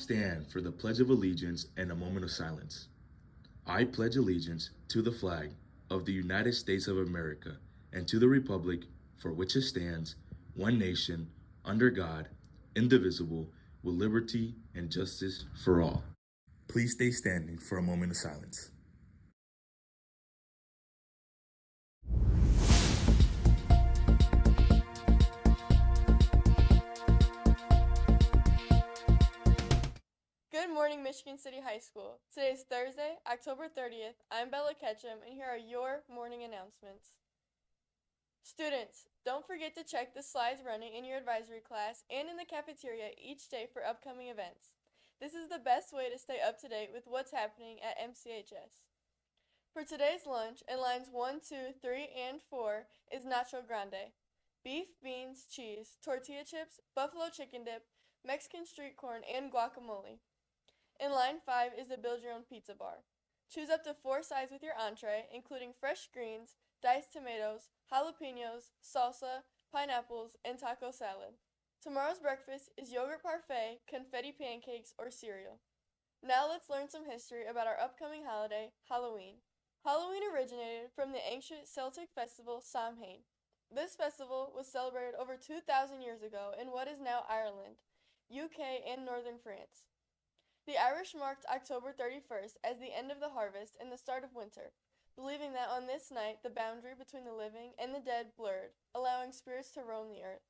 stand for the Pledge of Allegiance and a moment of silence. I pledge allegiance to the flag of the United States of America and to the republic for which it stands, one nation, under God, indivisible, with liberty and justice for all. Please stay standing for a moment of silence. Good morning, Michigan City High School. Today is Thursday, October 30th. I'm Bella Ketchum, and here are your morning announcements. Students, don't forget to check the slides running in your advisory class and in the cafeteria each day for upcoming events. This is the best way to stay up to date with what's happening at MCHS. For today's lunch, in lines 1, 2, 3, and 4 is Nacho Grande. Beef, beans, cheese, tortilla chips, buffalo chicken dip, Mexican street corn, and guacamole. In line 5 is the Build Your Own Pizza Bar. Choose up to 4 sides with your entree, including fresh greens, diced tomatoes, jalapenos, salsa, pineapples, and taco salad. Tomorrow's breakfast is yogurt parfait, confetti pancakes, or cereal. Now let's learn some history about our upcoming holiday, Halloween. Halloween originated from the ancient Celtic festival Samhain. This festival was celebrated over 2,000 years ago in what is now Ireland, UK, and northern France. The Irish marked October 31st as the end of the harvest and the start of winter, believing that on this night the boundary between the living and the dead blurred, allowing spirits to roam the earth.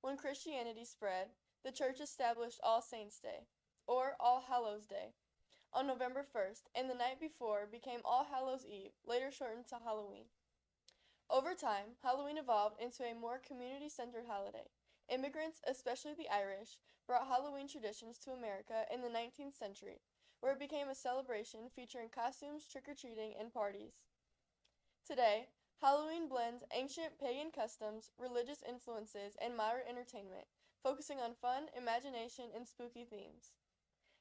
When Christianity spread, the church established All Saints' Day, or All Hallows' Day, on November 1st, and the night before became All Hallows' Eve, later shortened to Halloween. Over time, Halloween evolved into a more community-centered holiday. Immigrants, especially the Irish, brought Halloween traditions to America in the 19th century, where it became a celebration featuring costumes, trick-or-treating, and parties. Today, Halloween blends ancient pagan customs, religious influences, and modern entertainment, focusing on fun, imagination, and spooky themes.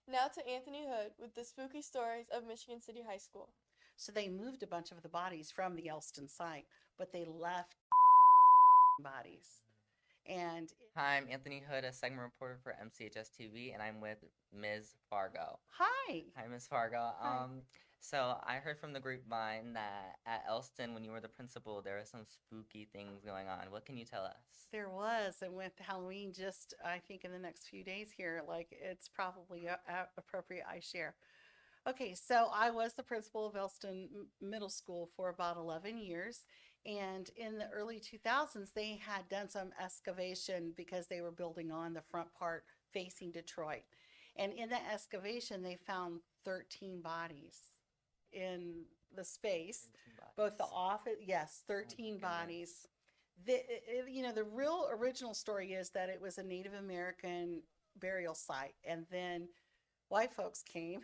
Now to Anthony Hood with the spooky stories of Michigan City High School. So they moved a bunch of the bodies from the Elston site, but they left bodies. And Hi, I'm Anthony Hood, a segment reporter for MCHS TV, and I'm with Ms. Fargo. Hi. Hi, Ms. Fargo. Hi. So I heard from the grapevine that at Elston, when you were the principal, there were some spooky things going on. What can you tell us? There was, and with Halloween just, I think in the next few days here, like it's probably appropriate I share. Okay, so I was the principal of Elston Middle School for about 11 years. And in the early 2000s, they had done some excavation because they were building on the front part facing Detroit. And in that excavation, they found 13 bodies in the space, both the office, yes, 13 bodies. The real original story is that it was a Native American burial site. And then white folks came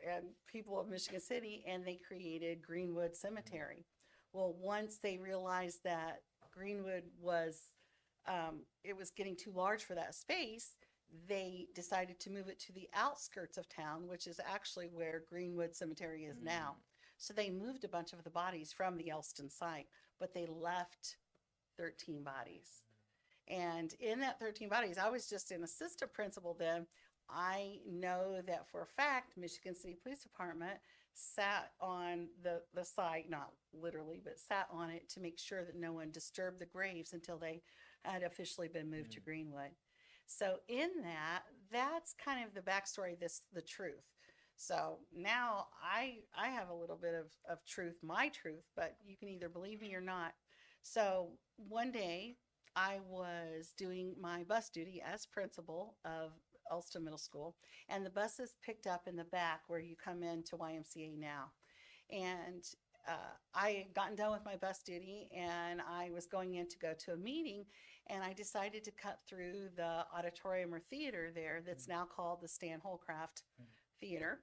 and people of Michigan City, and they created Greenwood Cemetery. Well, once they realized that Greenwood was, it was getting too large for that space, they decided to move it to the outskirts of town, which is actually where Greenwood Cemetery is now. So they moved a bunch of the bodies from the Elston site, but they left 13 bodies. And in that 13 bodies, I was just an assistant principal then. I know that for a fact, Michigan City Police Department sat on the site, not literally, but sat on it to make sure that no one disturbed the graves until they had officially been moved to Greenwood. So in that's kind of the backstory, the truth. So now I have a little bit of truth, my truth, but you can either believe me or not. So one day I was doing my bus duty as principal of Elston Middle School, and the bus is picked up in the back where you come into YMCA now. And I had gotten done with my bus duty, and I was going in to go to a meeting, and I decided to cut through the auditorium or theater there that's now called the Stan Holcraft Theater.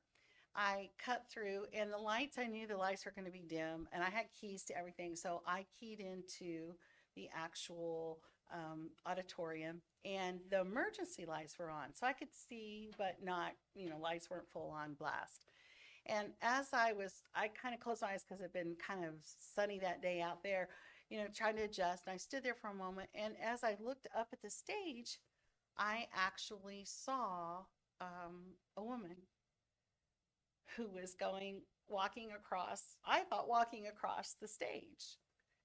I cut through, and the lights, I knew the lights were going to be dim, and I had keys to everything, so I keyed into the actual auditorium, and the emergency lights were on, so I could see, but not, lights weren't full on blast. And as I kind of closed my eyes because it had been kind of sunny that day out there, trying to adjust. And I stood there for a moment, and as I looked up at the stage, I actually saw a woman who was walking across the stage.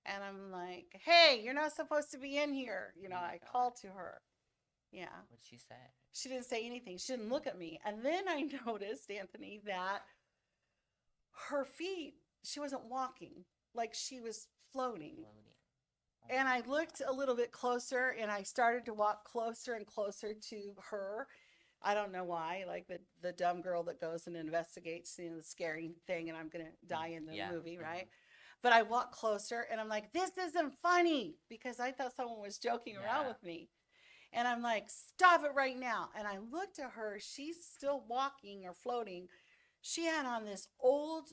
And I'm like, hey, you're not supposed to be in here. You know, Oh my I God. called to her. Yeah. What'd she say? She didn't say anything. She didn't look at me. And then I noticed, Anthony, that her feet, she wasn't walking, like she was floating. Floating. Oh And my I looked a little bit closer and I started to walk closer and closer to her. I don't know why, like the dumb girl that goes and investigates, you know, the scary thing, and I'm going to die in the Yeah. movie, right? But I walked closer and I'm like, this isn't funny, because I thought someone was joking around Yeah. with me. And I'm like, stop it right now. And I looked at her. She's still walking or floating. She had on this old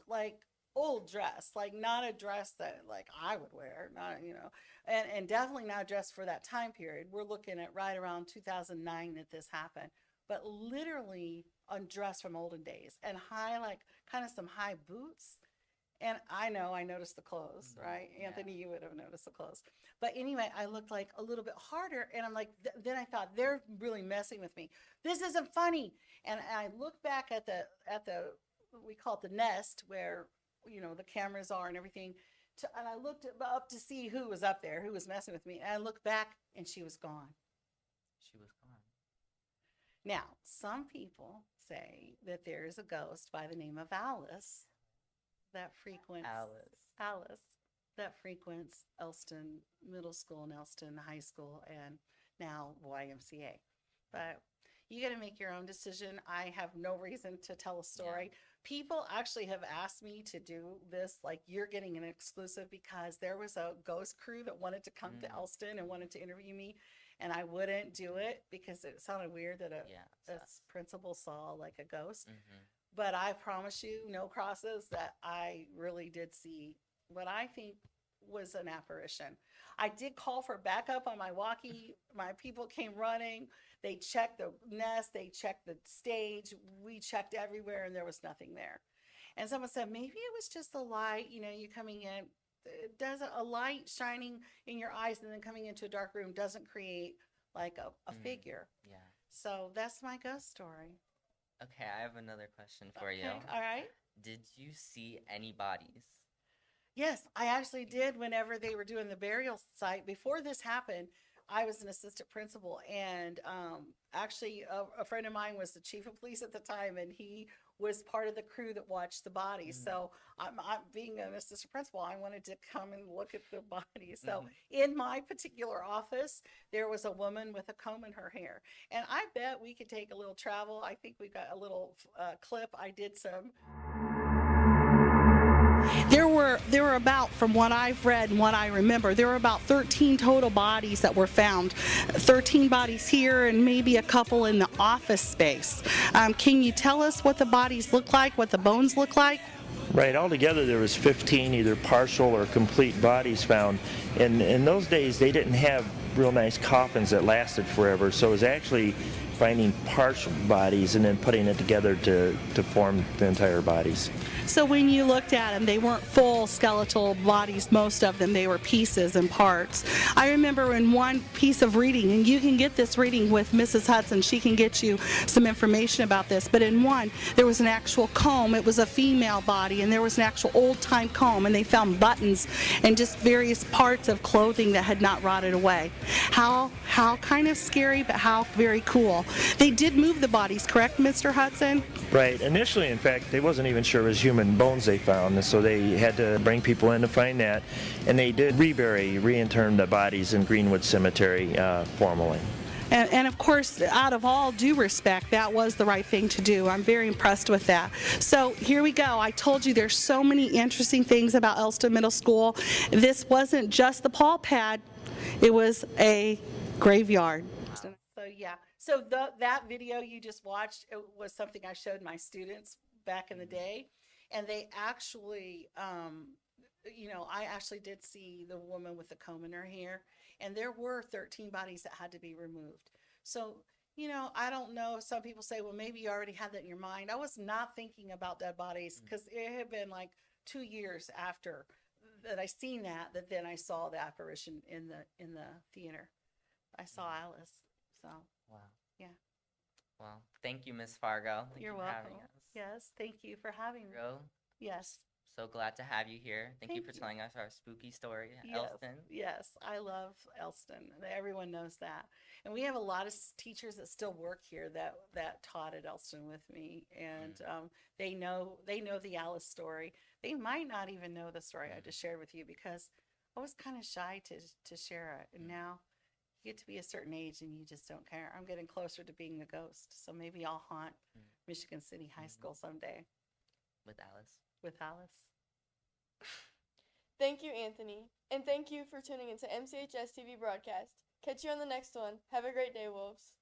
dress, like not a dress that like I would wear, not, you know, and definitely not a dress for that time period. We're looking at right around 2009 that this happened, but literally a dress from olden days, and high, like kind of some high boots. And I know I noticed the clothes, right? Yeah. Anthony, you would have noticed the clothes. But anyway, I looked like a little bit harder, and I'm like, then I thought, they're really messing with me. This isn't funny. And I looked back at the we call it the nest, where, you know, the cameras are and everything. And I looked up to see who was up there, who was messing with me. And I looked back, and she was gone. She was gone. Now, some people say that there is a ghost by the name of Alice that frequents Alice that frequents Elston Middle School and Elston High School and now YMCA. But you got to make your own decision. I have no reason to tell a story. Yeah. People actually have asked me to do this, like you're getting an exclusive, because there was a ghost crew that wanted to come to Elston and wanted to interview me, and I wouldn't do it because it sounded weird that a principal saw like a ghost. But I promise you, no crosses, that I really did see what I think was an apparition. I did call for backup on my walkie. My people came running. They checked the nest. They checked the stage. We checked everywhere, and there was nothing there. And someone said, maybe it was just the light. You know, you coming in. Does a light shining in your eyes and then coming into a dark room doesn't create like a figure. Yeah. So that's my ghost story. Okay, I have another question for you. Okay, all right. Did you see any bodies? Yes, I actually did whenever they were doing the burial site. Before this happened, I was an assistant principal, and actually a friend of mine was the chief of police at the time, and he was part of the crew that watched the bodies. So I'm being an assistant principal, I wanted to come and look at the bodies. So in my particular office, there was a woman with a comb in her hair. And I bet we could take a little travel. I think we got a little clip. I did some. There were about, from what I've read and what I remember, there were about 13 total bodies that were found. 13 bodies here and maybe a couple in the office space. Can you tell us what the bodies look like, what the bones look like? Right, altogether there was 15 either partial or complete bodies found. And in those days they didn't have real nice coffins that lasted forever, so it was actually finding partial bodies and then putting it together to form the entire bodies. So when you looked at them, they weren't full skeletal bodies, most of them, they were pieces and parts. I remember in one piece of reading, and you can get this reading with Mrs. Hudson, she can get you some information about this, but in one, there was an actual comb. It was a female body, and there was an actual old-time comb, and they found buttons and just various parts of clothing that had not rotted away. How kind of scary, but how very cool. They did move the bodies, correct, Mr. Hudson? Right. Initially, in fact, they wasn't even sure it was human bones they found, and so they had to bring people in to find that. And they did reinterm the bodies in Greenwood Cemetery formally. And of course, out of all due respect, that was the right thing to do. I'm very impressed with that. So here we go. I told you there's so many interesting things about Elston Middle School. This wasn't just the Paul pad. It was a graveyard. So yeah. So that video you just watched, it was something I showed my students back in the day. And they actually, I actually did see the woman with the comb in her hair. And there were 13 bodies that had to be removed. So, I don't know. Some people say, well, maybe you already had that in your mind. I was not thinking about dead bodies because it had been like 2 years after that I seen that then I saw the apparition in the theater. I saw Alice. So, Wow. yeah. Well, thank you, Miss Fargo. Thank You're you for having welcome. us. Yes, thank you for having me. Fargo, Yes. so glad to have you here. Thank you Thank for you. telling us our spooky story, Yes, Elston. yes, I love Elston. Everyone knows that, and we have a lot of teachers that still work here that taught at Elston with me, and they know the Alice story. They might not even know the story I just shared with you because I was kind of shy to share it, and now you get to be a certain age and you just don't care. I'm getting closer to being a ghost, so maybe I'll haunt Michigan City High School someday With Alice. with Alice. Thank you, Anthony. And thank you for tuning into MCHS TV broadcast. Catch you on the next one. Have a great day, Wolves.